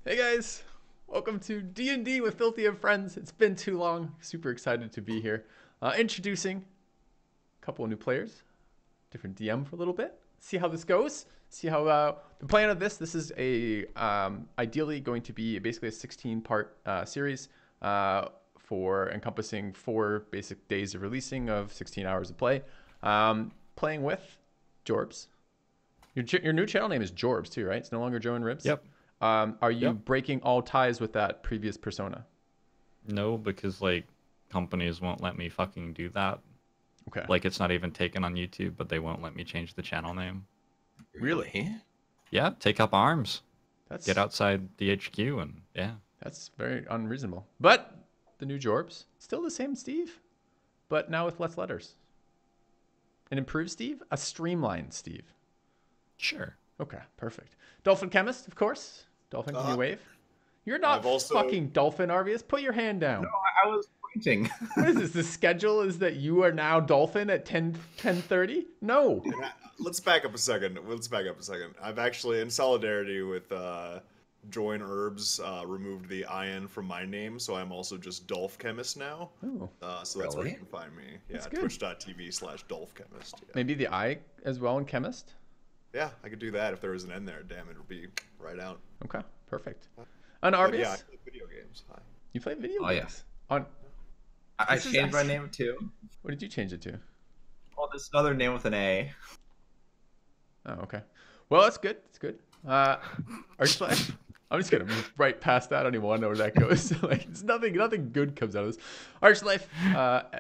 Hey guys, welcome to D&D with Filthy and Friends. It's been too long. Super excited to be here. Introducing a couple of new players, different DM for a little bit. See how this goes. See how the plan of this is a ideally going to be basically a 16-part series for encompassing 4 basic days of releasing of 16 hours of play. Playing with Jorbs. Your new channel name is Jorbs too, right? It's no longer Joe and Ribs. Yep. Are you Yep. breaking all ties with that previous persona? No, because like companies won't let me fucking do that. Okay. Like it's not even taken on YouTube, but they won't let me change the channel name. Really? Really? Yeah, take up arms. Get That's outside the HQ and yeah. that's very unreasonable. But the new Jorbs, still the same Steve, but now with less letters. An improved Steve? A streamlined Steve. Sure. Okay, perfect. Dolphin Chemist, of course. Dolphin, can you Uh, wave? You're not I've also fucking Dolphin, Arvius. Put your hand no, down. I was pointing. What is this? The schedule is that you are now Dolphin at 10:30? No. Let's back up a second. I've actually, in solidarity with Join Herbs, removed the IN from my name, so I'm also just Dolph Chemist now. Oh, So that's where you Really? can find me. Yeah, That's good. twitch.tv/Dolph Chemist. Yeah. maybe the I as well in Chemist? Yeah, I could do that if there was an N there. Damn, it would be right out. Okay, perfect. And But Arvius? yeah, I play video games. Hi. You play video Oh, yeah. games? On I This is changed my actually- name too. what did you change it to? Oh, there's another name with an A. Oh, okay. Well, that's good. That's good. Archslash. I'm just gonna move right past that. I don't even want to know where that goes. Like, it's nothing good comes out of this. Archlife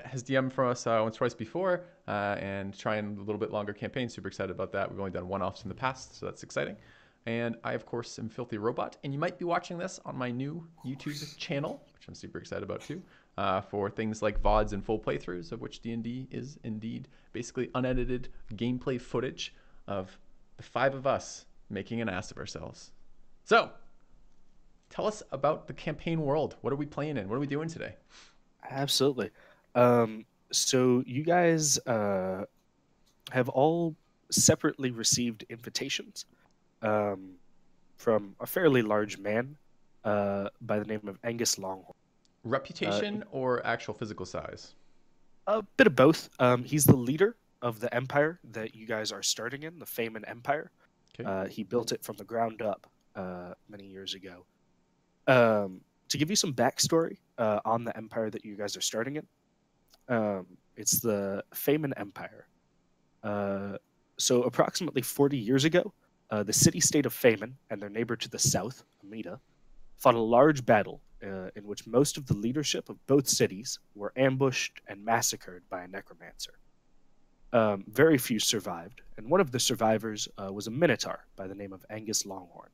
has DM from us once, twice before, and trying a little bit longer campaign. Super excited about that. We've only done one-offs in the past, so that's exciting. And I, of course, am Filthy Robot, and you might be watching this on my new YouTube channel, which I'm super excited about too, for things like VODs and full playthroughs, of which D&D is indeed basically unedited gameplay footage of the 5 of us making an ass of ourselves. So, tell us about the campaign world. What are we playing in? What are we doing today? Absolutely. So you guys have all separately received invitations from a fairly large man by the name of Angus Longhorn. Reputation or actual physical size? A bit of both. He's the leader of the empire that you guys are starting in, the Feynman Empire. Okay. He built it from the ground up many years ago. To give you some backstory on the empire that you guys are starting in, it's the Feynman Empire. So approximately 40 years ago, the city-state of Feynman and their neighbor to the south, Amida, fought a large battle in which most of the leadership of both cities were ambushed and massacred by a necromancer. Very few survived, and one of the survivors was a minotaur by the name of Angus Longhorn.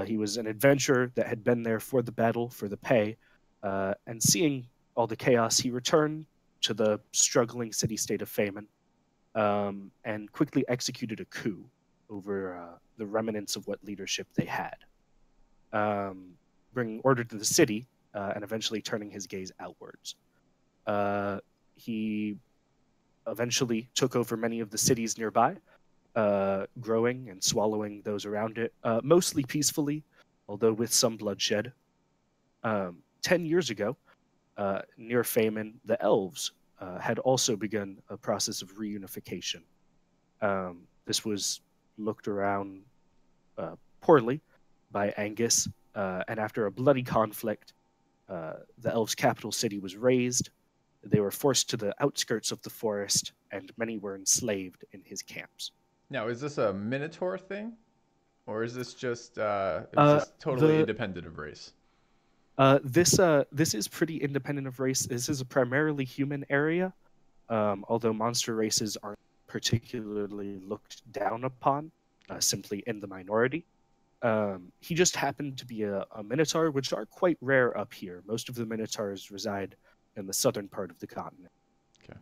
He was an adventurer that had been there for the battle, for the pay, and seeing all the chaos, he returned to the struggling city-state of Feynman and quickly executed a coup over the remnants of what leadership they had, bringing order to the city and eventually turning his gaze outwards. He eventually took over many of the cities nearby, growing and swallowing those around it, mostly peacefully, although with some bloodshed. 10 years ago, near Feynman, the elves had also begun a process of reunification. This was looked around poorly by Angus, and after a bloody conflict, the elves' capital city was razed. They were forced to the outskirts of the forest, and many were enslaved in his camps. Now, is this a Minotaur thing? Or is this just totally independent of race? This is pretty independent of race. This is a primarily human area, although monster races aren't particularly looked down upon, simply in the minority. He just happened to be a minotaur, which are quite rare up here. Most of the minotaurs reside in the southern part of the continent. Okay.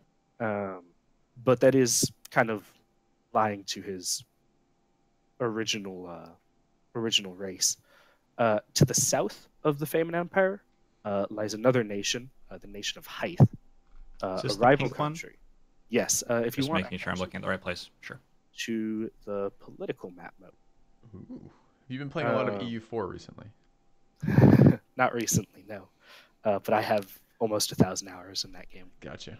But that is kind of lying to his original race. To the south of the Feynman Empire lies another nation, the nation of Hythe, Is this a the rival pink one? country. Yes, if you Just want making sure I'm looking at the right place. Sure. to the political map mode. Ooh. you been playing a lot of Um, EU4 recently? Not recently, no. But I have almost 1,000 hours in that game. Gotcha.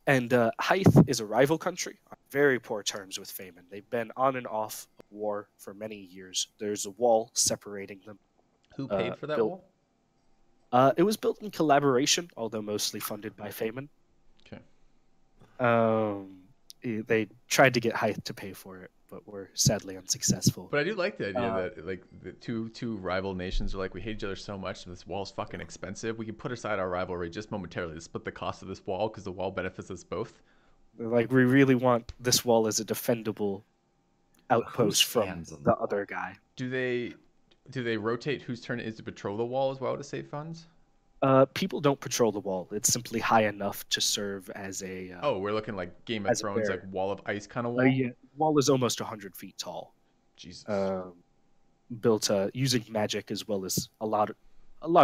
And Hythe is a rival country on very poor terms with Feynman. They've been on and off a war for many years. There's a wall separating them. Who paid for that Bill- wall? It was built in collaboration, although mostly funded by Feynman. Okay. They tried to get Hythe to pay for it, but were sadly unsuccessful. But I do like the idea that like the two rival nations are like, we hate each other so much, and this wall's fucking expensive. We can put aside our rivalry just momentarily to split the cost of this wall because the wall benefits us both. They're like, we really want this wall as a defendable outpost from scans on the the other guy. Do they rotate whose turn it is to patrol the wall as well to save funds? People don't patrol the wall. It's simply high enough to serve as a. Oh, we're looking like Game of As a Thrones, like barrier. wall of ice kind of wall. Yeah, wall is almost 100 feet tall. Jesus. Built using magic as well as a lot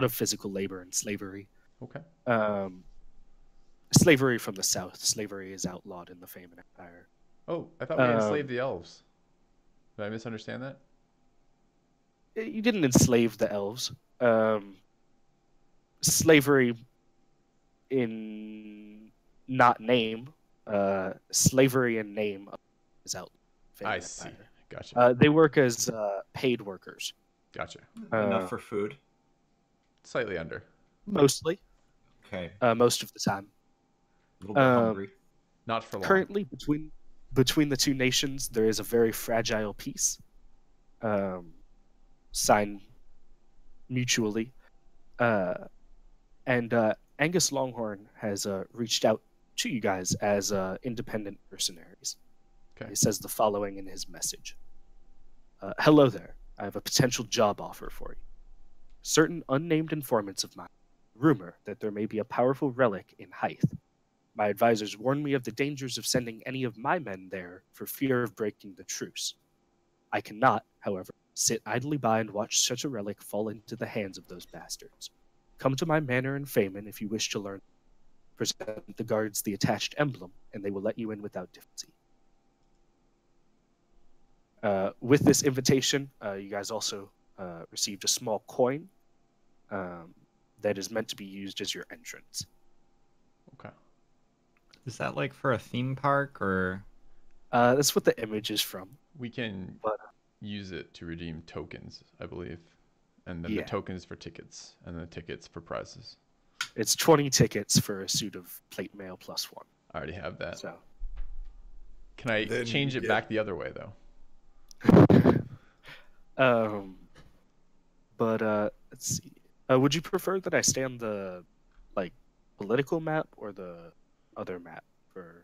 of physical labor and slavery. Okay. Slavery from the south. Slavery is outlawed in the Feynman Empire. Oh, I thought we enslaved the elves. Did I misunderstand that? You didn't enslave the elves. Slavery in not name. Slavery in name is out. I see. Gotcha. They work as paid workers. Gotcha. Enough for food. Slightly under. Mostly, Okay. most of the time. A little bit hungry. Not for long. Currently, between the two nations, there is a very fragile peace, signed mutually, and Angus Longhorn has reached out to you guys as independent mercenaries. Okay. He says the following in his message: "Hello there. I have a potential job offer for you. Certain unnamed informants of mine rumor that there may be a powerful relic in Hythe. My advisors warned me of the dangers of sending any of my men there for fear of breaking the truce. I cannot, however, sit idly by and watch such a relic fall into the hands of those bastards. Come to my manor in Feynman if you wish to learn. Present the guards the attached emblem, and they will let you in without difficulty." With this invitation, you guys also received a small coin that is meant to be used as your entrance. Okay. Is that like for a theme park or? That's what the image is from. We can But- use it to redeem tokens, I believe. And then Yeah. the tokens for tickets, and the tickets for prizes. It's 20 tickets for a suit of plate mail plus one. I already have that. So, Can I Then change it get- back the other way, though? let's see. Would you prefer that I stay on the political map or the other map for?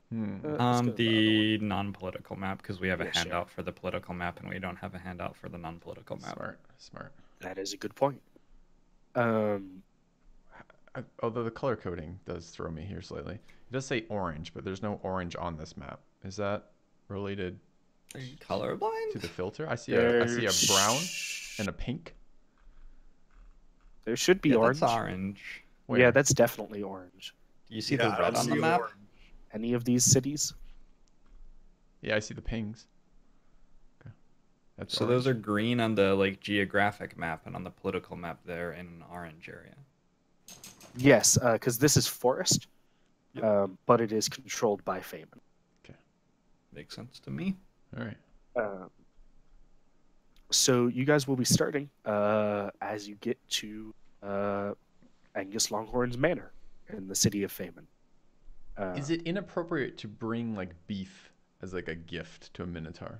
Hmm. Let's go with the other The non-political map, because we have a Yeah, sure. handout for the political map and we don't have a handout for the non-political map. Smart. That is a good point. Although the color coding does throw me here slightly. It does say orange, but there's no orange on this map. Is that related Are you colorblind? to the filter? I see a brown and a pink. There should be Yeah, orange. that's orange. Where? Yeah, that's definitely orange. Do you see Yeah, the I red don't on the see map? orange. Any of these cities? Yeah, I see the pings. Okay. That's So those are green on the geographic map, and on the political map they're in an orange area. Yes, because this is forest, Yep. but it is controlled by Feynman. Makes sense to me. All right. So you guys will be starting as you get to Angus Longhorn's manor in the city of Feynman. Is it inappropriate to bring beef as a gift to a minotaur?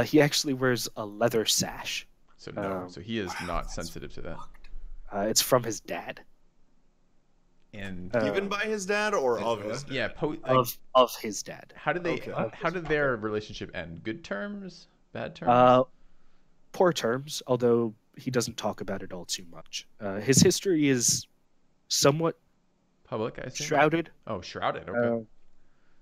He actually wears a leather sash. So no. So he is not sensitive to that. It's from his dad. And Given by his dad or of his dad? yeah, Of his dad. how did they? Okay. How did their relationship end? Good terms? Bad terms? Poor terms, although he doesn't talk about it all too much. His history is somewhat Public, I assume. shrouded. Oh, shrouded. Okay.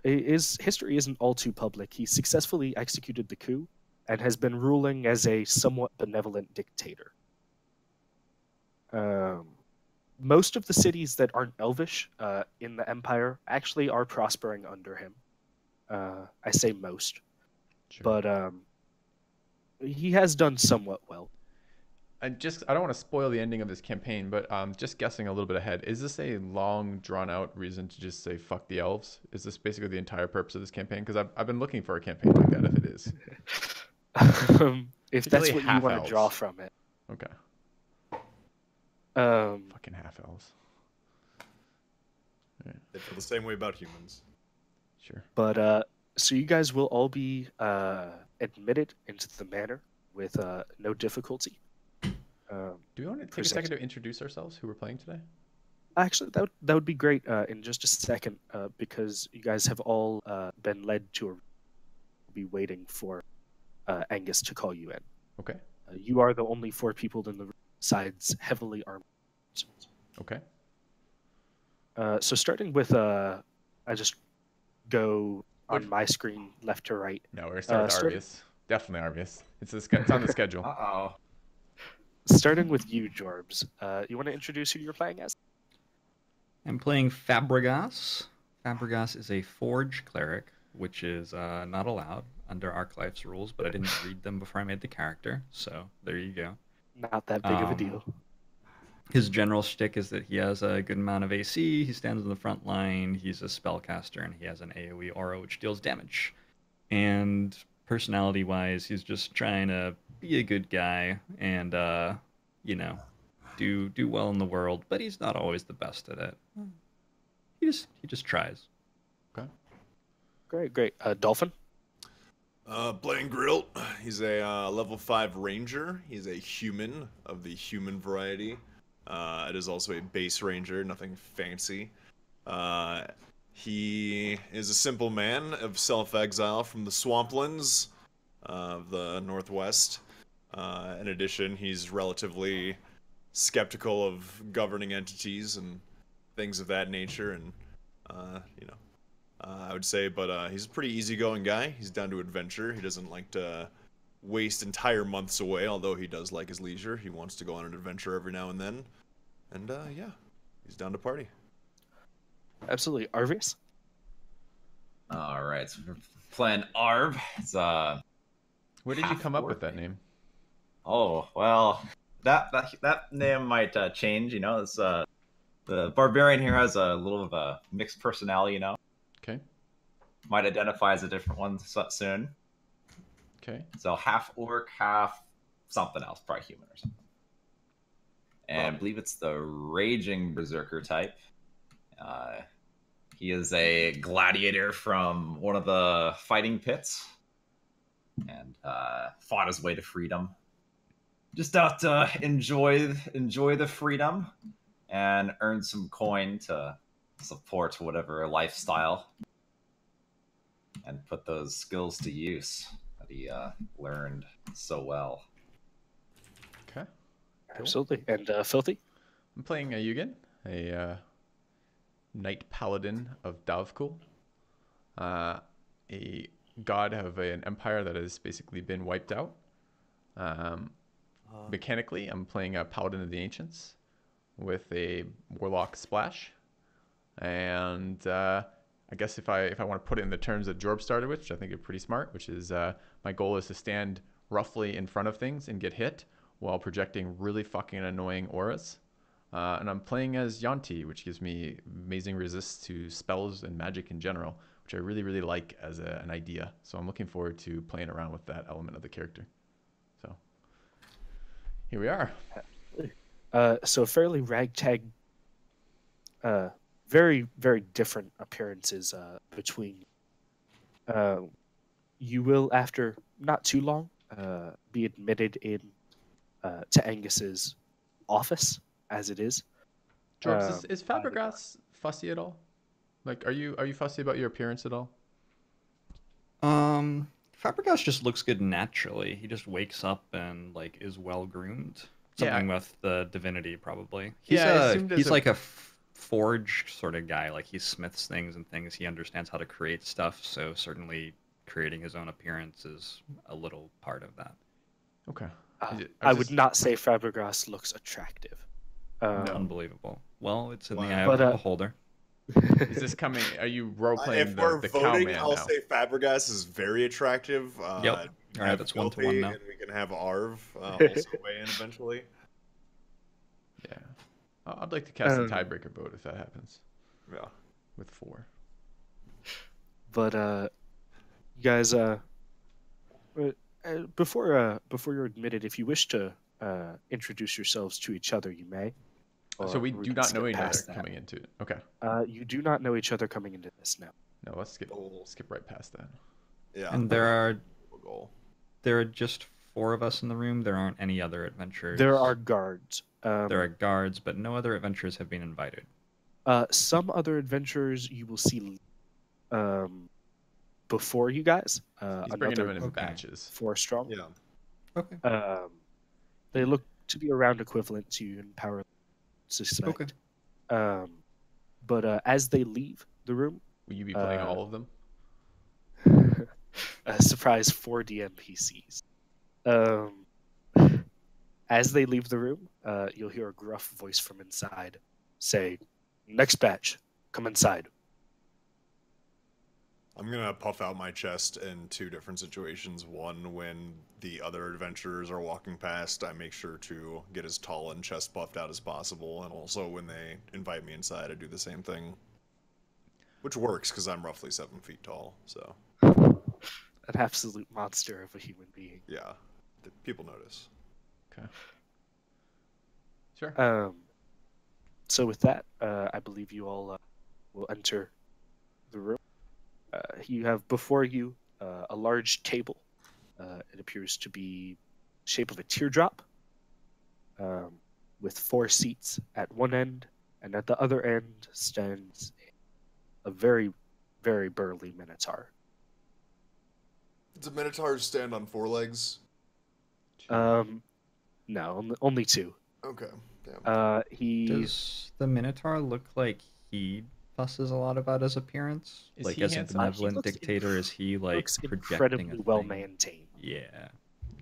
His history isn't all too public. He successfully executed the coup and has been ruling as a somewhat benevolent dictator. Most of the cities that aren't elvish in the empire actually are prospering under him. I say most. Sure. but he has done somewhat well. I don't want to spoil the ending of this campaign, but just guessing a little bit ahead, is this a long, drawn-out reason to just say "fuck the elves"? Is this basically the entire purpose of this campaign? Because I've been looking for a campaign like that. If it is, If that's Particularly what you want to half draw elves. from it. okay, Um, fucking half elves. They feel the same way about humans. Sure. but so you guys will all be admitted into the manor with no difficulty. Do we want to take a Present. second to introduce ourselves? Who we're playing today? Actually, that would be great in just a second, because you guys have all been led to be waiting for Angus to call you in. Okay. You are the only 4 people in the room besides heavily armed. Okay. So starting with, I just go on Good. my screen left to right. No, we're gonna start with start- Arvius. Definitely Arvius. It's on the schedule. Uh-oh. Starting with you, Jorbs. You want to introduce who you're playing as? I'm playing Fabregas. Fabregas is a Forge cleric, which is not allowed under Arclife's rules, but I didn't read them before I made the character, so there you go. Not that big of a Um, deal. His general shtick is that he has a good amount of AC, he stands in the front line, he's a spellcaster, and he has an AoE aura which deals damage. And personality-wise, he's just trying to be a good guy and, you know, do well in the world, but he's not always the best at it. He just tries. Great. Dolphin? Blaine Grill. He's a level 5 ranger. He's a human of the human variety. It is also a base ranger, nothing fancy. He is a simple man of self-exile from the swamplands of the Northwest. In addition, he's relatively skeptical of governing entities and things of that nature, and I would say, but he's a pretty easygoing guy. He's down to adventure. He doesn't like to waste entire months away, although he does like his leisure. He wants to go on an adventure every now and then. And yeah, he's down to party. Absolutely. Arvius? All right, so we're playing Arv. It's Where did you come up half-orc. with that name? Oh well, that name might change. You know, it's the barbarian here has a little of a mixed personality. You know, Okay. might identify as a different one soon. Okay. So half orc, half something else, probably human or something. And I believe it's the raging berserker type. He is a gladiator from one of the fighting pits, and fought his way to freedom. Just out to enjoy the freedom and earn some coin to support whatever lifestyle, and put those skills to use that he learned so well. Okay. Absolutely. And Filthy? I'm playing a Yugen, a knight paladin of Davkul, a god of an empire that has basically been wiped out. Mechanically, I'm playing a paladin of the ancients with a warlock splash, and I guess if I want to put it in the terms that Jorb started with, which I think are pretty smart, which is my goal is to stand roughly in front of things and get hit while projecting really fucking annoying auras. And I'm playing as Yanti, which gives me amazing resist to spells and magic in general, which I really, really like as an idea. So I'm looking forward to playing around with that element of the character. So here we are. So fairly ragtag, very, very different appearances between you will, after not too long, be admitted in to Angus's office, as it is. Jorbs, is Fabregas fussy at all? Like, are you fussy about your appearance at all? Fabregas just looks good naturally. He just wakes up and like is well groomed. Something with the divinity, probably. He's Yeah, I assumed as he's a- like a forge sort of guy. Like he smiths things and things. He understands how to create stuff. So certainly creating his own appearance is a little part of that. Okay. I would not say Fabregas looks attractive. No. Unbelievable. Well, it's in the Wow. eye But, of the beholder. Is this coming? Are you role playing If we're the voting, cowman I'll now? say Fabregas is very attractive. Yep. We All can right, have that's 1-1 Filthy, now. and we can have Arv also weigh in eventually. Yeah. I'd like to cast a Um, tiebreaker vote if that happens Yeah. with 4. But you guys, before you're admitted, if you wish to introduce yourselves to each other, you may. So or we do can not skip know each other past that. coming into it. Okay. You do not know each other coming into this now. No, let's skip Oh. right past that. Yeah. And there are Goal. just 4 of us in the room. There aren't any other adventurers. There are guards. There are guards, but no other adventurers have been invited. Some other adventurers you will see before you guys. He's bringing them in Okay. batches. 4 strong. Yeah. Okay. They look to be around equivalent to you in power, suspect. Okay. But as they leave the room, Will you be playing all of them? surprise 4D NPCs. As they leave the room, you'll hear a gruff voice from inside say, "Next batch, come inside." I'm gonna puff out my chest in 2 different situations. One, when the other adventurers are walking past, I make sure to get as tall and chest puffed out as possible. And also when they invite me inside, I do the same thing. Which works, because I'm roughly 7 feet tall, so... An absolute monster of a human being. Yeah. People notice. Okay. Sure. So with that, I believe you all will enter the room. You have before you a large table. It appears to be the shape of a teardrop, with 4 seats at one end, and at the other end stands a very, very burly minotaur. Does a minotaur stand on 4 legs? No, only 2. Okay. Damn. He Does the Minotaur look like he fusses a lot about his appearance? Is Like he as a handsome? benevolent He looks dictator, is he like looks projecting incredibly a well thing? maintained. Yeah.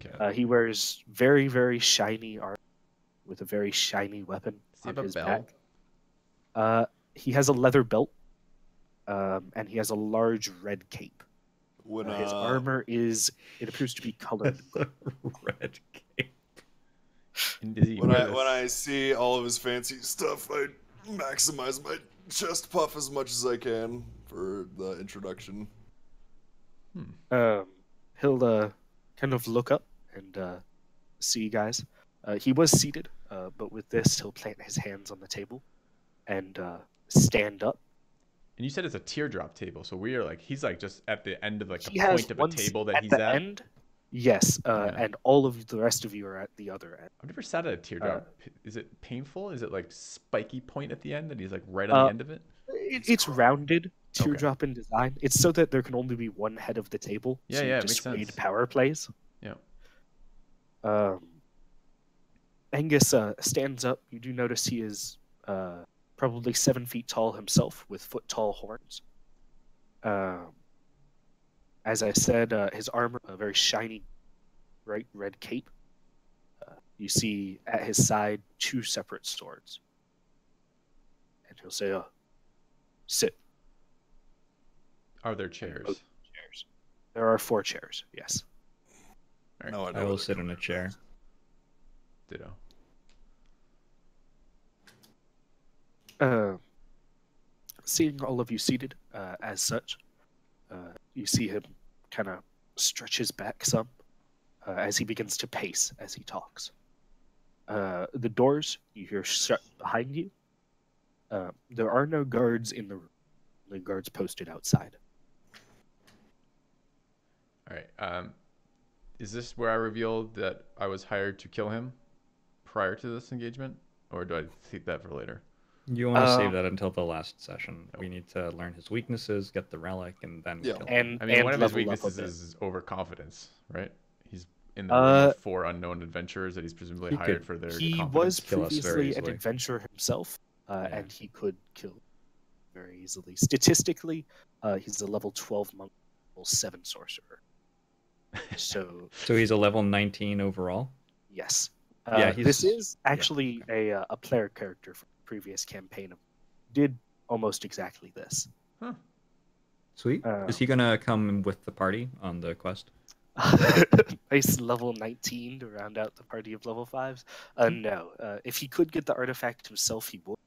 Okay. He wears very, very shiny armor with a very shiny weapon Does he on have a his belt? back. He has a leather belt, and he has a large red cape. When His armor it appears to be colored. The red cape. And does he when wear I this- see all of his fancy stuff, I maximize my chest puff as much as I can for the introduction. He'll kind of look up and see you guys. He was seated, but with this, he'll plant his hands on the table and stand up. And you said it's a teardrop table, so we are like he's like just at the end of like the He has point of a one table that at he's the at. end. Yes, Yeah. and all of the rest of you are at the other end. I've never sat at a teardrop. Is it painful? Is it like spiky point at the end that he's like right on the end of it? It's rounded, teardrop in design. It's so that there can only be one head of the table. Yeah, so you yeah, it makes dissuade sense. power plays. Yeah. Angus stands up. You do notice he is probably 7 feet tall himself, with foot-tall horns. As I said, his armor, a very shiny, bright red cape. You see at his side 2 separate swords. And he'll say, sit. Are there chairs? Chairs. There are 4 chairs, yes. All right. No, I will sit in a chair. Ditto. Seeing all of you seated as such, you see him kind of stretch his back some as he begins to pace as he talks. The doors you hear shut behind you. There are no guards in the room. The guards posted outside. All right. Is this where I revealed that I was hired to kill him prior to this engagement, or do I keep that for later? You want to save Um, that until the last session. We need to learn his weaknesses, get the relic, and then Yeah. kill him. And I mean, one of his level up a weaknesses bit. is overconfidence, right? He's in the room with 4 unknown adventurers that he's presumably He hired could- for their He confidence. was kill us very previously an easily. adventurer himself, Yeah. and he could kill very easily. Statistically, he's a level 12 monk, level 7 sorcerer. So So he's a level 19 overall. yes, Yeah, this he's- is actually a player character from the previous campaign. Did almost exactly this. Huh. Sweet. Is he gonna come with the party on the quest? Nice level 19 to round out the party of level 5s. No. If he could get the artifact himself, he would.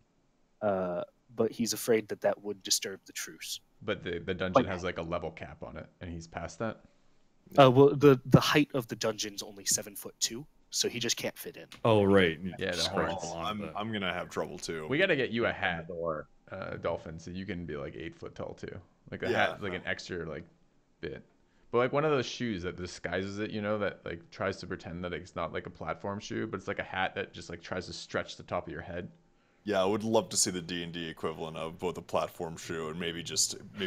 But he's afraid that that would disturb the truce. But the dungeon has like a level cap on it, and he's past that. Well, the height of the dungeon's only 7'2", so he just can't fit in. Oh right. Yeah, the Scratch horns. along the- I'm gonna have trouble too. We gotta get you a hat, Door. Dolphin, so you can be like 8 foot tall too. Like a Yeah. hat, like an extra like bit. But like one of those shoes that disguises it, you know, that like tries to pretend that it's not like a platform shoe, but it's like a hat that just like tries to stretch the top of your head. Yeah, I would love to see the D&D equivalent of both a platform shoe and maybe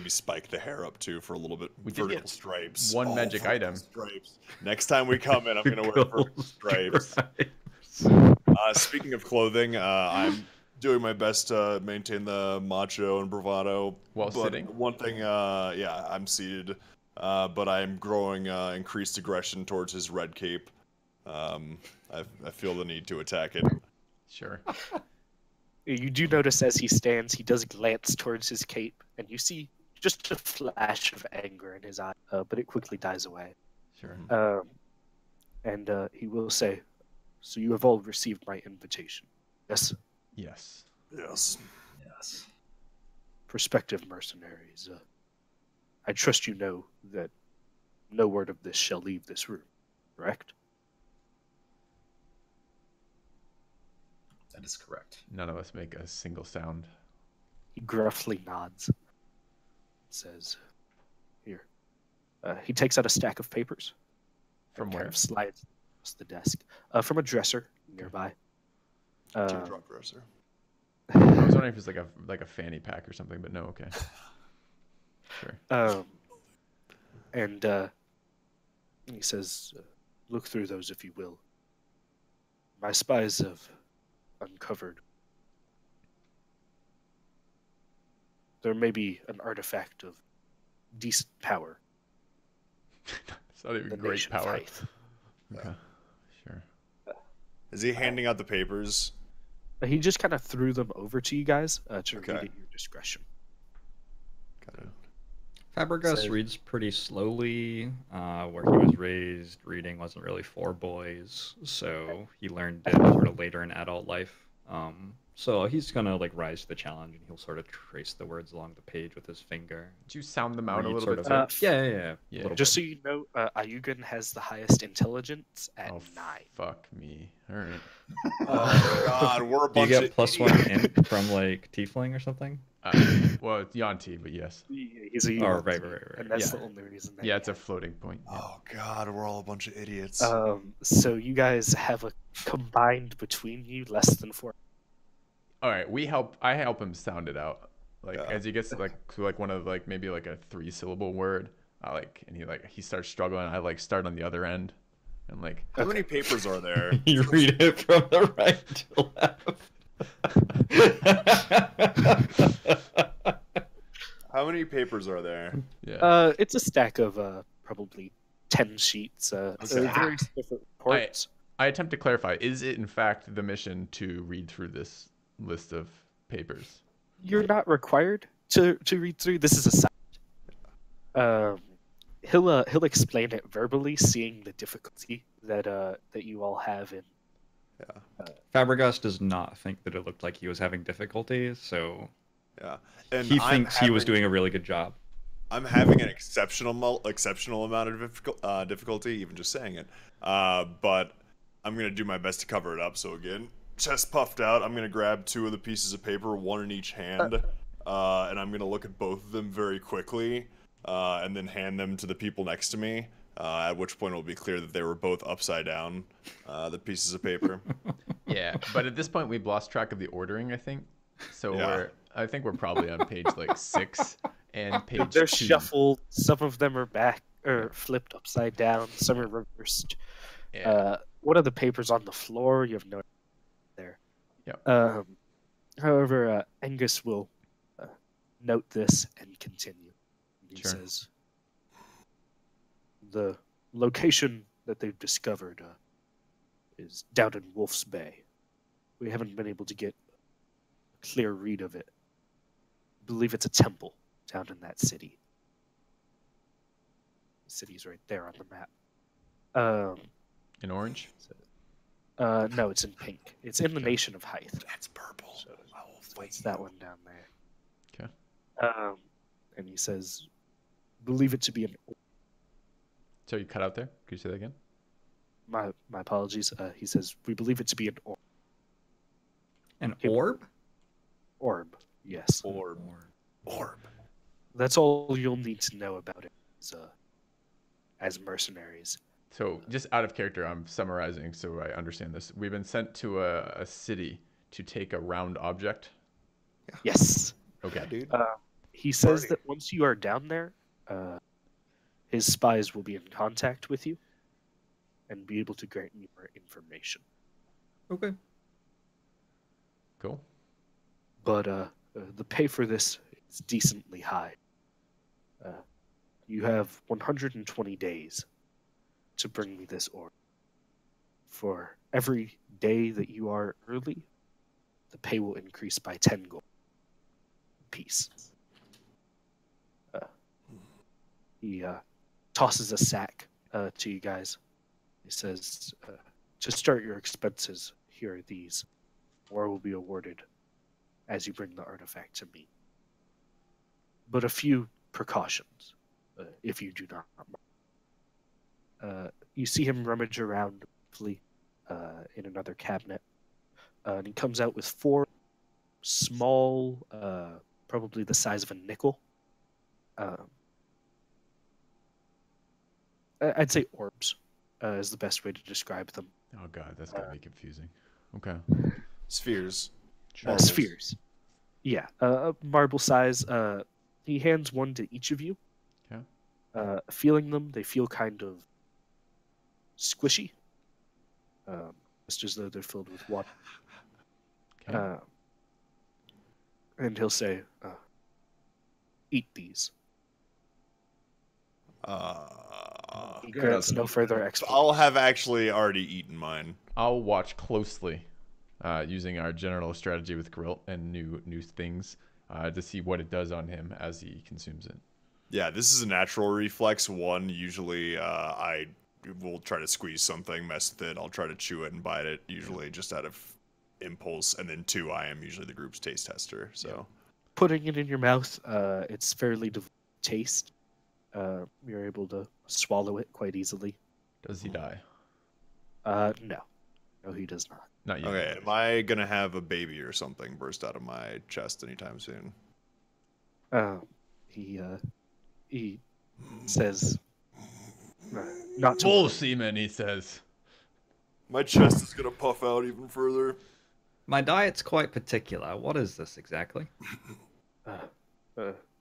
spike the hair up too for a little bit We did vertical get stripes. one magic vertical item. Stripes. Next time we come in, I'm gonna wear vertical stripes. Speaking of clothing, I'm doing my best to maintain the macho and bravado. While but sitting? One thing, yeah, I'm seated, but I'm growing increased aggression towards his red cape. I feel the need to attack it. Sure. You do notice as he stands, he does glance towards his cape, and you see just a flash of anger in his eye, but it quickly dies away. Sure. And he will say, "So you have all received my invitation, yes, Yes. Yes. Yes. prospective mercenaries. I trust you know that no word of this shall leave this room, correct?" That is correct. None of us make a single sound. He gruffly nods. Says, "Here." He takes out a stack of papers. From and where? kind of slides across the desk. From a dresser nearby. Teardrop dresser. I was wondering if it's like a fanny pack or something, but no. Okay. Sure. And he says, "Look through those if you will. My spies have uncovered. There may be an artifact of decent power. It's not even The great nation of power. Hythe." Okay. Sure. Is he handing out the papers? He just kind of threw them over to you guys to Okay. read at your discretion. Got it. Fabregas So- reads pretty slowly. Where he was raised, reading wasn't really for boys, so he learned it sort of later in adult life. So he's gonna like rise to the challenge, and he'll sort of trace the words along the page with his finger. Did you sound them out a Read little sort bit? of- too? Yeah. Yeah. Little Just bit. so you know, Ayugan has the highest intelligence at Oh, 9. fuck me. All right. Oh God, we're a Do you bunch get of plus one idiots. int from like tiefling or something? Well, it's Yanti, but yes. He's a Oh, Yuan, right. and that's Yeah. the only reason. That Yeah, he it's a has it. floating point. Yeah. Oh God, we're all a bunch of idiots. So you guys have a combined between you less than 4. All right, I help him sound it out. Like Yeah. as he gets to like one of like maybe like a 3-syllable word, and he starts struggling. I like start on the other end, and like How many papers are there? You read it from the right to left. How many papers are there? yeah. It's a stack of probably 10 sheets. Various different reports. I attempt to clarify: is it in fact the mission to read through this list of papers? You're not required to read through. This is a side. He'll explain it verbally, seeing the difficulty that you all have in. Fabregas does not think that it looked like he was having difficulty, so Yeah, and he I'm thinks he was having- doing a really good job. I'm having an exceptional amount of difficulty, even just saying it. But I'm gonna do my best to cover it up. So again, chest puffed out. I'm gonna grab 2 of the pieces of paper, 1 in each hand, and I'm gonna look at both of them very quickly, and then hand them to the people next to me. At which point it will be clear that they were both upside down, the pieces of paper. Yeah, but at this point we've lost track of the ordering. I think so. Yeah. I think we're probably on page like 6 and page They're 2. shuffled. Some of them are back or flipped upside down. Some are reversed. Yeah. One of the papers on the floor. You have no there. Yep. However, Angus will note this and continue. He Sure. says, "The location that they've discovered is down in Wolf's Bay. We haven't been able to get a clear read of it. believe it's a temple down in that city. The city's right there on the map. In orange? No, it's in pink. It's in the nation of Hythe. That's purple. So it's that one down there. Okay. And he says, believe it to be an. So you cut out there? Could you say that again? My apologies. He says, we believe it to be an orb. An orb? Orb, yes. Orb. That's all you'll need to know about it as mercenaries. So just out of character, I'm summarizing so I understand this. We've been sent to a city to take a round object. Yes. Okay. Dude. He says Party. that once you are down there, his spies will be in contact with you and be able to grant you more information. Okay. Cool. But the pay for this is decently high. You have 120 days to bring me this orb. For every day that you are early, the pay will increase by 10 gold apiece. He tosses a sack to you guys. He says, to start your expenses, here are these. More will be awarded as you bring the artifact to me. But a few precautions, if you do not. You see him rummage around briefly in another cabinet, and he comes out with 4 small, probably the size of a nickel. I'd say orbs is the best way to describe them. Oh god, that's gonna be confusing. Okay. Spheres. Sure. Spheres. Yeah, marble size. He hands one to each of you. Okay. Feeling them, they feel kind of squishy, just as though they're filled with water. Okay. And he'll say, "Eat these." He grants no further explanation. I'll have actually already eaten mine. I'll watch closely, using our general strategy with Grilt and new things, to see what it does on him as he consumes it. Yeah, this is a natural reflex. 1, usually I will try to squeeze something, mess with it. I'll try to chew it and bite it, usually just out of impulse. And then 2, I am usually the group's taste tester. So Putting it in your mouth, it's fairly taste. You're able to swallow it quite easily. Does he die? No, he does not. Not yet. okay, am I gonna have a baby or something burst out of my chest anytime soon? He says, not to Bull worry. semen, he says. My chest is gonna puff out even further. My diet's quite particular. What is this exactly?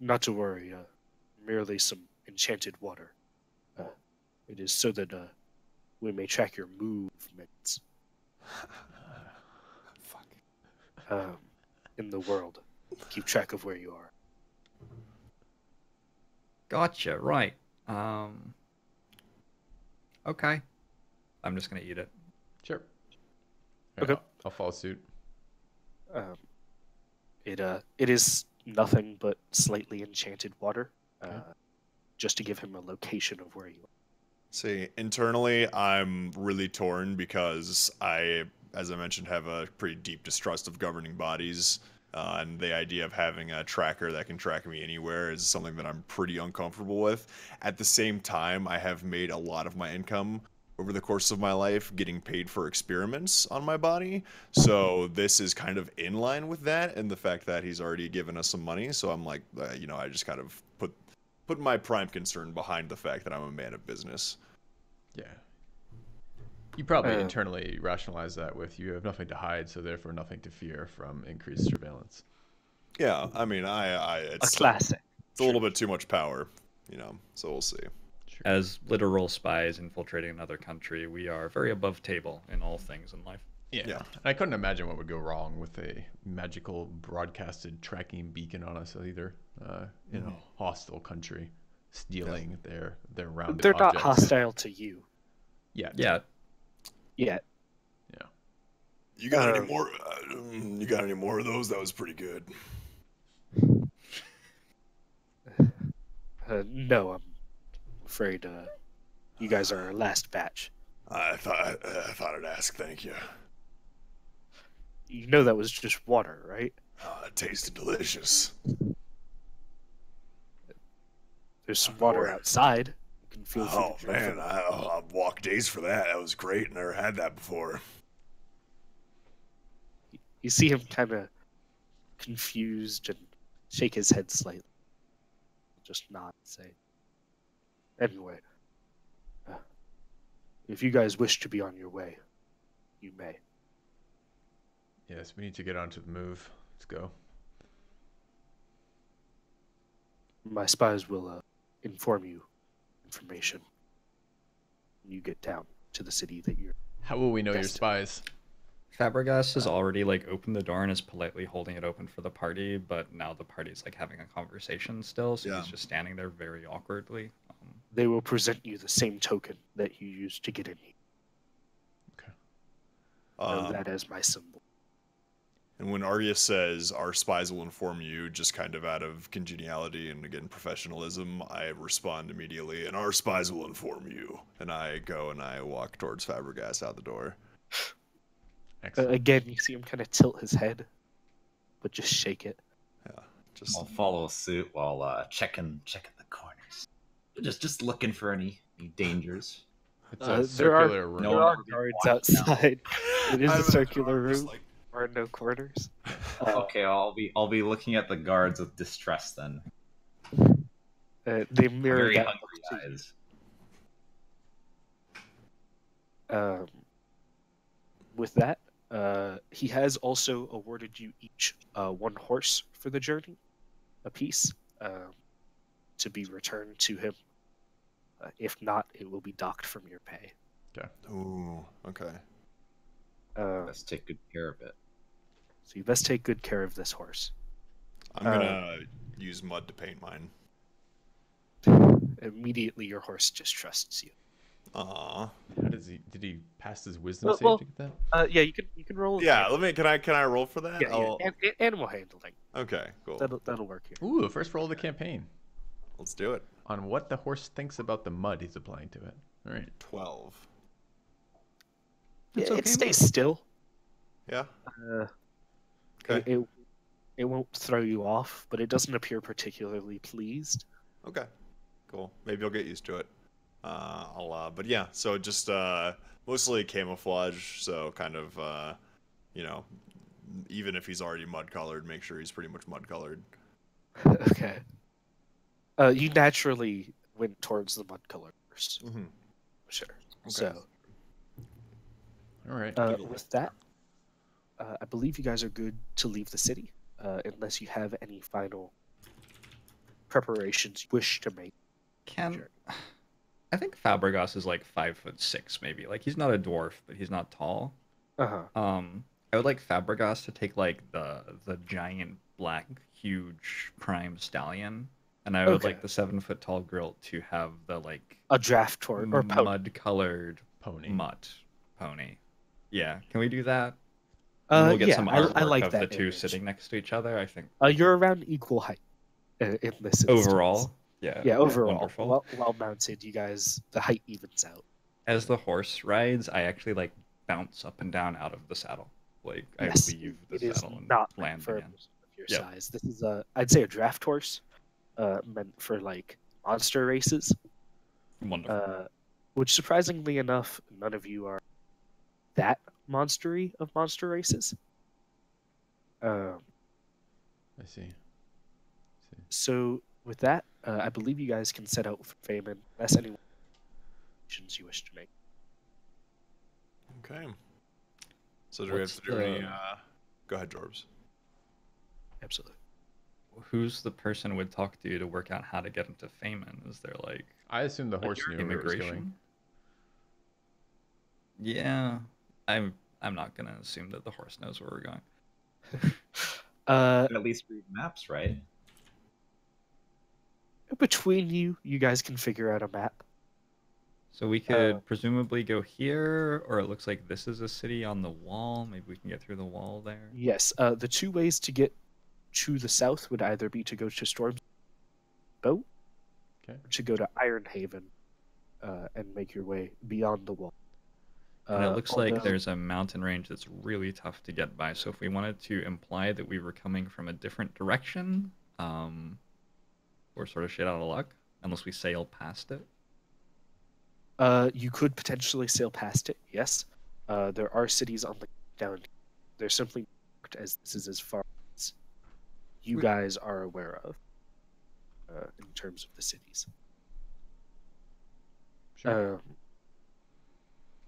Not to worry. Merely some enchanted water. It is so that we may track your movements. Fuck. In the world, keep track of where you are. Gotcha. Right. Okay. I'm just gonna eat it. Sure. Okay. I'll follow suit. It is nothing but slightly enchanted water, Okay. just to give him a location of where you are. See, internally, I'm really torn because I, as I mentioned, have a pretty deep distrust of governing bodies. And the idea of having a tracker that can track me anywhere is something that I'm pretty uncomfortable with. At the same time, I have made a lot of my income over the course of my life getting paid for experiments on my body. So this is kind of in line with that and the fact that he's already given us some money. So I'm like, I just kind of put my prime concern behind the fact that I'm a man of business. Yeah. You probably internally rationalize that with you have nothing to hide, so therefore nothing to fear from increased surveillance. Yeah, I mean, A it's classic. a little bit too much power, so we'll see. Sure. As literal spies infiltrating another country, we are very above table in all things in life. Yeah. I couldn't imagine what would go wrong with a magical broadcasted tracking beacon on us either, in a hostile country stealing their rounded They're not objects. hostile to you Yeah. Yeah. yet. You got any more? You got any more of those? That was pretty good. No, I'm afraid you guys are our last batch. I thought I'd ask. Thank you. You know that was just water, right? It tasted delicious. There's some water outside. You can feel free Oh to drink man, from it. I've walked days for that. That was great. Never had that before. You see him kind of confused and shake his head slightly. Just nod and say, anyway, if you guys wish to be on your way, you may. Yes, we need to get onto the move. Let's go. My spies will inform you information when you get down to the city that you're. How will we know your Best. spies? Fabregas has already like opened the door and is politely holding it open for the party, but now the party's like having a conversation still, so Yeah. he's just standing there very awkwardly. They will present you the same token that you used to get in here. Know that as my symbol. And when Arya says our spies will inform you, just kind of out of congeniality and again professionalism, I respond immediately, and our spies will inform you. And I go and I walk towards Fabregas out the door. Excellent. Again, you see him kind of tilt his head, but just shake it. Yeah, just I'll follow suit while checking the corners. Just looking for any dangers. It's there a are- circular room. No There are one will guards be watching out. outside. It is I'm a in the circular car, just room. like, There are no corners. Okay, I'll be looking at the guards with distress then. They mirror Very that hungry look to you. eyes. With that, he has also awarded you each one horse for the journey, a piece, to be returned to him. If not, it will be docked from your pay. Ooh, okay. Let's take good care of it. So you best take good care of this horse. I'm gonna use mud to paint mine. Immediately, your horse just trusts you. Aw. How does he? Did he pass his wisdom Well- save well, to get that? Yeah, you can roll. Yeah, can I roll for that? Yeah, animal handling. Okay, cool. That'll work here. Ooh, first roll of the campaign. Let's do it. On what the horse thinks about the mud he's applying to it. All right. 12. It's It okay, stays still. Yeah. Uh, Okay. it won't throw you off, but it doesn't appear particularly pleased. Okay. Cool. Maybe I'll get used to it. But yeah, so just mostly camouflage. So kind of, even if he's already mud colored, make sure he's pretty much mud colored. Okay. You naturally went towards the mud color first. Mm-hmm. Sure. Okay. So All right. with that, I believe you guys are good to leave the city, unless you have any final preparations you wish to make. Can I think Fabregas is like 5'6", maybe. Like he's not a dwarf, but he's not tall. Uh-huh. I would like Fabregas to take like the giant black huge prime stallion, and I would Okay. like the 7-foot tall girl to have the like A draft or pony. mud colored Pony. mutt pony. Yeah, can we do that? And we'll get yeah, some I artwork like of the that two image. sitting next to each other. I think You're around equal height in this instance. overall, yeah, Yeah, overall, wonderful. well mounted. You guys, the height evens out. As the horse rides, I actually like bounce up and down out of the saddle. Like Yes, I leave the it is saddle and not meant land for again. of your Yep. size. This is I'd say a draft horse, meant for like monster races. Wonderful. Which surprisingly enough, none of you are that monstery of monster races. I see. So with that, I believe you guys can set out for Feynman unless any questions you wish to make. Okay. So do we have What's to do any? the- Go ahead, Jorbs. Absolutely. Who's the person would talk to work out how to get into Feynman? Is there like I assume the horse knew where it was going. immigration? Yeah, I'm not gonna assume that the horse knows where we're going. At least read maps, right? Between you guys can figure out a map. So we could presumably go here, or it looks like this is a city on the wall. Maybe we can get through the wall there. Yes, the two ways to get to the south would either be to go to Storm's boat, to go to Ironhaven and make your way beyond the wall. And it looks like although- there's a mountain range that's really tough to get by. So if we wanted to imply that we were coming from a different direction, we're sort of shit out of luck unless we sail past it. You could potentially sail past it. Yes, there are cities on the down. They're simply marked as this is as far as you guys are aware of in terms of the cities. Sure.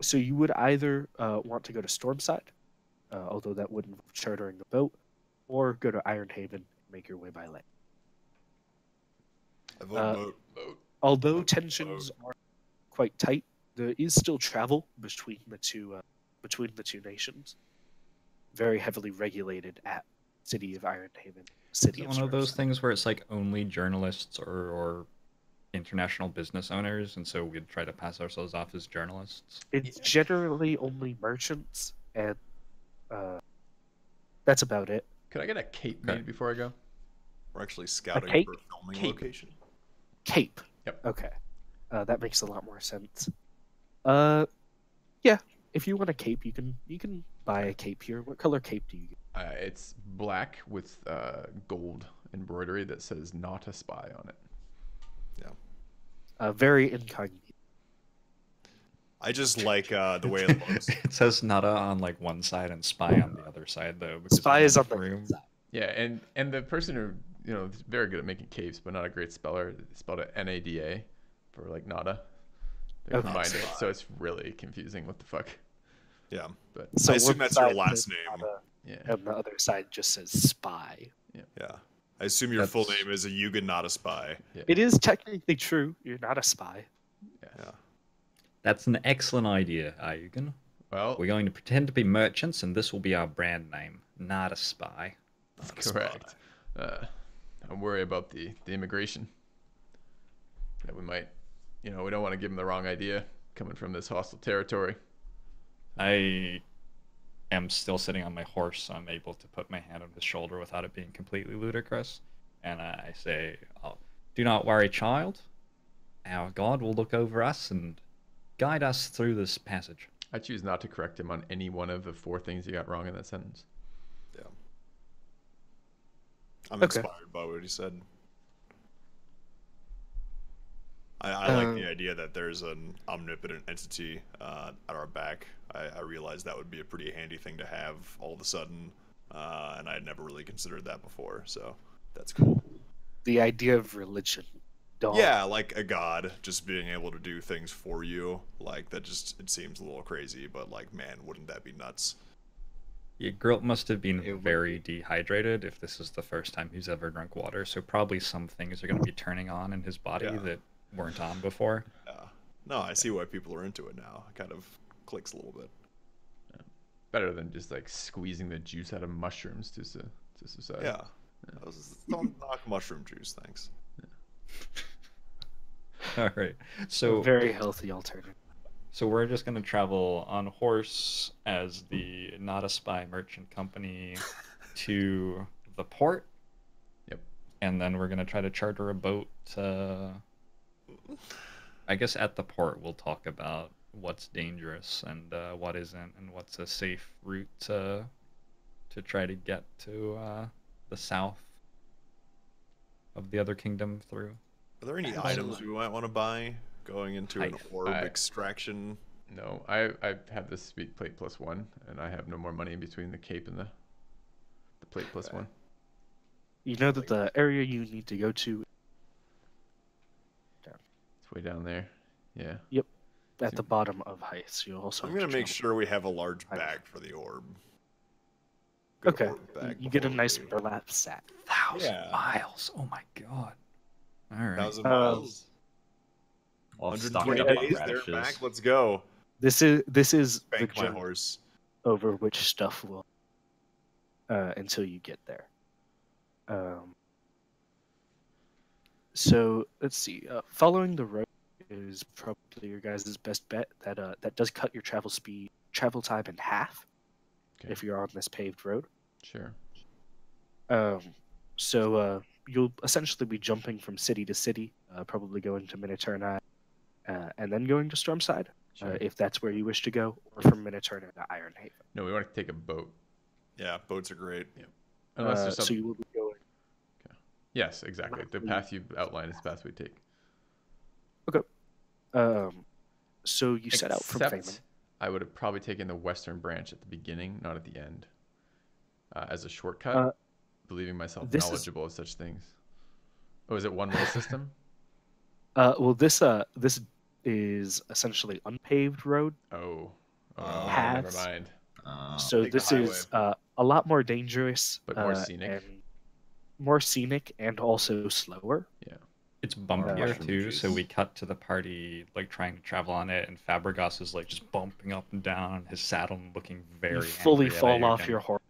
So you would either want to go to Stormside, although that would involve chartering a boat, or go to Ironhaven and make your way by land. I vote boat. Although tensions are quite tight, there is still travel between the two nations. Very heavily regulated at City of Ironhaven, City Is it of one of those Stormside. things where it's like only journalists or international business owners, and so we'd try to pass ourselves off as journalists? It's generally only merchants, and that's about it. Could I get a cape Okay. made before I go? We're actually scouting cake? for a filming Cape. location. Cape. Yep. Okay. That makes a lot more sense. Yeah. If you want a cape, you can buy a cape here. What color cape do you get? It's black with gold embroidery that says "Not a Spy" on it. Very incognito. I just like the way it looks. It says Nada on like one side and Spy on the other side, though. because Spy I'm is on the the room. side. Yeah, and the person who is very good at making capes, but not a great speller, spelled it NADA for like nada. They Okay. combined it, so it's really confusing. What the fuck? Yeah. But So I assume one that's your side last says name. Nada, yeah, and the other side just says spy. Yeah. I assume your full That's- name is a Yuga, not a spy. It is technically true. You're not a spy. Yeah. That's an excellent idea, Ayugan. well, We're going to pretend to be merchants, and this will be our brand name. Not a spy. Not a spy. correct. Don't worry about the immigration. That we might, we don't want to give them the wrong idea coming from this hostile territory. I am still sitting on my horse, so I'm able to put my hand on his shoulder without it being completely ludicrous. And I say, oh, do not worry, child. Our God will look over us and guide us through this passage. I choose not to correct him on any one of the 4 things you got wrong in that sentence. Yeah. I'm Okay. inspired by what he said. I like the idea that there's an omnipotent entity at our back. I realized that would be a pretty handy thing to have all of a sudden, and I had never really considered that before, so that's cool. The idea of religion. Dog. Yeah, like a god just being able to do things for you, like that just, it seems a little crazy, but like, man, wouldn't that be nuts? Yeah, Grilt must have been It would very dehydrated if this is the first time he's ever drunk water, so probably some things are going to be turning on in his body Yeah. that weren't on before. Yeah. No, I see why people are into it now. It kind of clicks a little bit. Better than just like squeezing the juice out of mushrooms to society. Yeah. Don't knock mushroom juice, thanks. All right. So Very healthy alternative. So we're just going to travel on horse as the Not a Spy Merchant Company to the port. Yep. And then we're going to try to charter a boat. I guess at the port we'll talk about what's dangerous and what isn't, and what's a safe route to try to get to the south of the other kingdom through. Are there any items we might want to buy going into an Height. orb I- extraction? No, I have the speed plate +1, and I have no more money in between the cape and the plate +1. You know that the area you need to go to It's way down there. Yeah. at the bottom of Heights. You also I'm have gonna to make travel. sure we have a large I- bag for the orb. Good Okay, orb bag you get a before nice we- burlap sack. 1,000 Yeah. miles. Oh my god. All right. 1,000 miles. Well, stock 120 up on days, they're radishes. back. Let's go. This is the Bank my journey horse. over which stuff will until you get there. So let's see. Following the road is probably your guys' best bet. That does cut your travel time in half Okay. if you're on this paved road. Sure. So you'll essentially be jumping from city to city probably going to Minoterne, and then going to Stormside, Sure. if that's where you wish to go, or from Minoterne to Ironhaven. No, we want to take a boat. Yeah, boats are great. Unless there's So something. you will be going. Yes, exactly. The path you outlined is the path we take. So you set out from Except Feynman. I would have probably taken the western branch at the beginning, not at the end, as a shortcut, Uh, believing myself this is- knowledgeable of such things. Oh, is it one-way system? Well, this is essentially unpaved road. Oh, Paths. never mind. So Take the this is a lot more dangerous, But more scenic. and more scenic, and also slower. It's bumpier mushroom too, juice. so we cut to the party like trying to travel on it, and Fabregas is like just bumping up and down on his saddle and looking very You fully angry at fall you off again. your horse,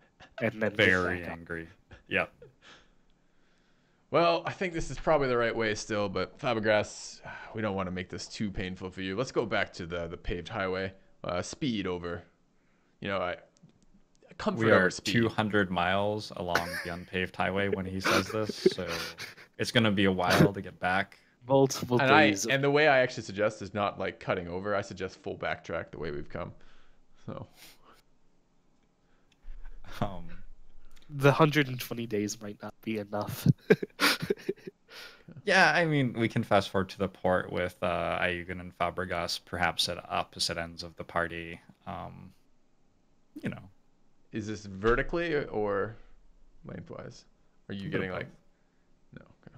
and then get Very back up. angry. Yep. Well, I think this is probably the right way still, but Fabregas, we don't want to make this too painful for you. Let's go back to the paved highway. Speed over. Comfort We over are speed. 200 miles along the unpaved highway when he says this, so it's gonna be a while to get back. Multiple And days. and the way I actually suggest is not like cutting over. I suggest full backtrack the way we've come. So The 120 days might not be enough. Yeah, I mean, we can fast forward to the port with Ayugan and Fabregas, perhaps at opposite ends of the party. You know, is this vertically or lengthwise? Are you getting like? No. Okay.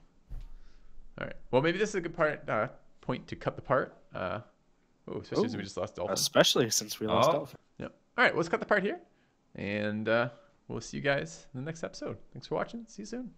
All right. Well, maybe this is a good point to cut the part. Especially since we just lost Dolphin. Especially since we lost Oh. Dolphin. Yep. All right. Let's cut the part here, and we'll see you guys in the next episode. Thanks for watching. See you soon.